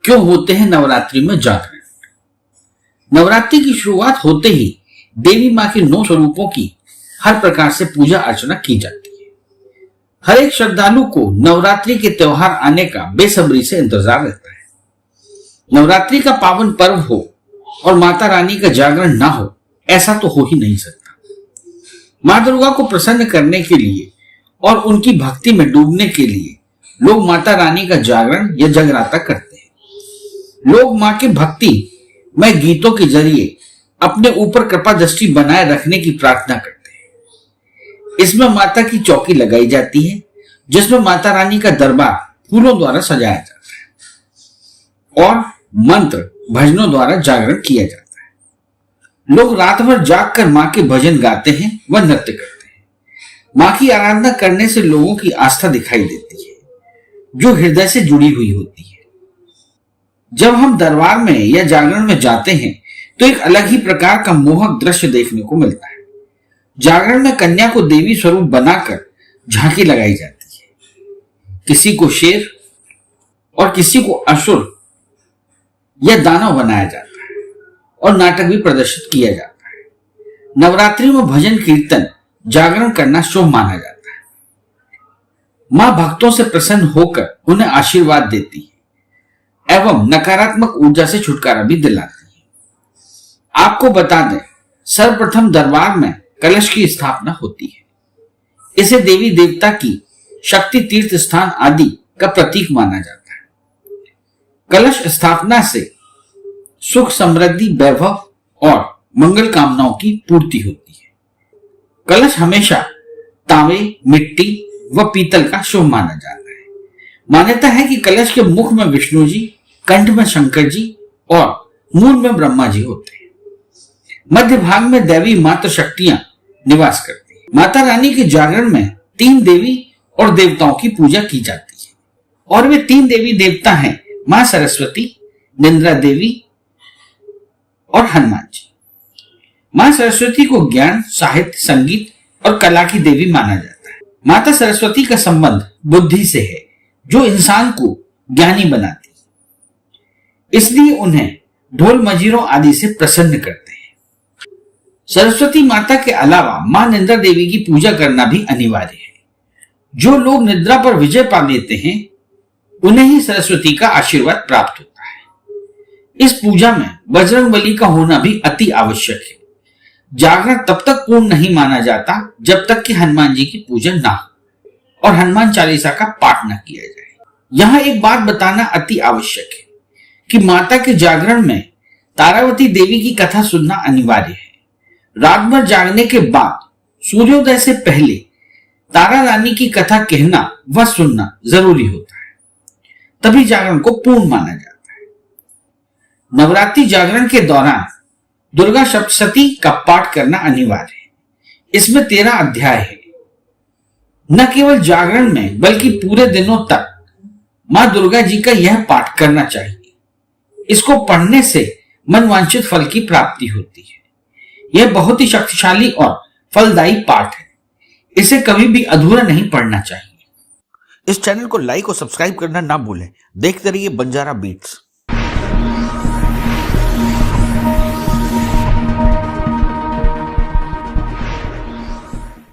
क्यों होते हैं नवरात्रि में जागरण? नवरात्रि की शुरुआत होते ही देवी मां के 9 स्वरूपों की हर प्रकार से पूजा अर्चना की जाती है। हर एक श्रद्धालु को नवरात्रि के त्योहार आने का बेसब्री से इंतजार रहता है। नवरात्रि का पावन पर्व हो और माता रानी का जागरण ना हो, ऐसा तो हो ही नहीं सकता। मां दुर्गा को प्रसन्न करने के लिए और उनकी भक्ति में डूबने के लिए लोग माता रानी का जागरण या जगराता करते हैं। लोग मां के भक्ति में गीतों के जरिए अपने ऊपर कृपा दृष्टि बनाए रखने की प्रार्थना करते हैं। इसमें माता की चौकी लगाई जाती है, जिसमें माता रानी का दरबार फूलों द्वारा सजाया जाता है और मंत्र भजनों द्वारा जागरण किया जाता है। लोग रात भर जागकर मां के भजन गाते हैं व नृत्य करते हैं। मां की आराधना करने से लोगों की आस्था दिखाई देती है, जो हृदय से जुड़ी हुई होती है। जब हम दरबार में या जागरण में जाते हैं तो एक अलग ही प्रकार का मोहक दृश्य देखने को मिलता है। जागरण में कन्या को देवी स्वरूप बनाकर झांकी लगाई जाती है। किसी को शेर और किसी को असुर या दानव बनाया जाता है और नाटक भी प्रदर्शित किया जाता है। नवरात्रि में भजन कीर्तन जागरण करना शुभ माना जाता है। मां भक्तों से प्रसन्न होकर उन्हें आशीर्वाद देती है एवं नकारात्मक ऊर्जा से छुटकारा भी दिलाती है। आपको बता दें, सर्वप्रथम दरबार में कलश की स्थापना होती है। इसे देवी देवता की शक्ति तीर्थ स्थान आदि का प्रतीक माना जाता है। कलश स्थापना से सुख समृद्धि वैभव और मंगल कामनाओं की पूर्ति होती है। कलश हमेशा तांबे, मिट्टी व पीतल का शुभ माना जाता है। मान्यता है कि कलश के मुख में विष्णु जी, कंठ में शंकर जी और मूल में ब्रह्मा जी होते हैं। मध्य भाग में दैवी मात्र शक्तियां निवास करती हैं। माता रानी के जागरण में 3 देवी और देवताओं की पूजा की जाती है और वे 3 देवी देवता हैं मां सरस्वती, निंद्रा देवी और हनुमान जी। मां सरस्वती को ज्ञान, साहित्य, संगीत और कला की देवी माना जाता है। माता सरस्वती का संबंध बुद्धि से है, जो इंसान को ज्ञानी बनाती है। इसलिए उन्हें ढोल मजीरों आदि से प्रसन्न करते हैं। सरस्वती माता के अलावा मां निद्रा देवी की पूजा करना भी अनिवार्य है। जो लोग निद्रा पर विजय पा लेते हैं, उन्हें ही सरस्वती का आशीर्वाद प्राप्त होता है। इस पूजा में बजरंगबली का होना भी अति आवश्यक है। जागरण तब तक पूर्ण नहीं माना जाता जब तक कि हनुमान जी की पूजा ना हो और हनुमान चालीसा का पाठ न किया जाए। यहां एक बात बताना अति आवश्यक है कि माता के जागरण में तारावती देवी की कथा सुनना अनिवार्य है। रात भर जागने के बाद सूर्योदय से पहले तारा रानी की कथा कहना व सुनना जरूरी होता है, तभी जागरण को पूर्ण माना जाता है। नवरात्रि जागरण के दौरान दुर्गा सप्तशती का पाठ करना अनिवार्य है। इसमें 13 अध्याय है। न केवल जागरण में बल्कि पूरे दिनों तक मां दुर्गा जी का यह पाठ करना चाहिए। इसको पढ़ने से मनवांछित फल की प्राप्ति होती है। यह बहुत ही शक्तिशाली और फलदायी पाठ है। इसे कभी भी अधूरा नहीं पढ़ना चाहिए। इस चैनल को लाइक और सब्सक्राइब करना ना भूलें। देखते रहिए बंजारा बीट्स।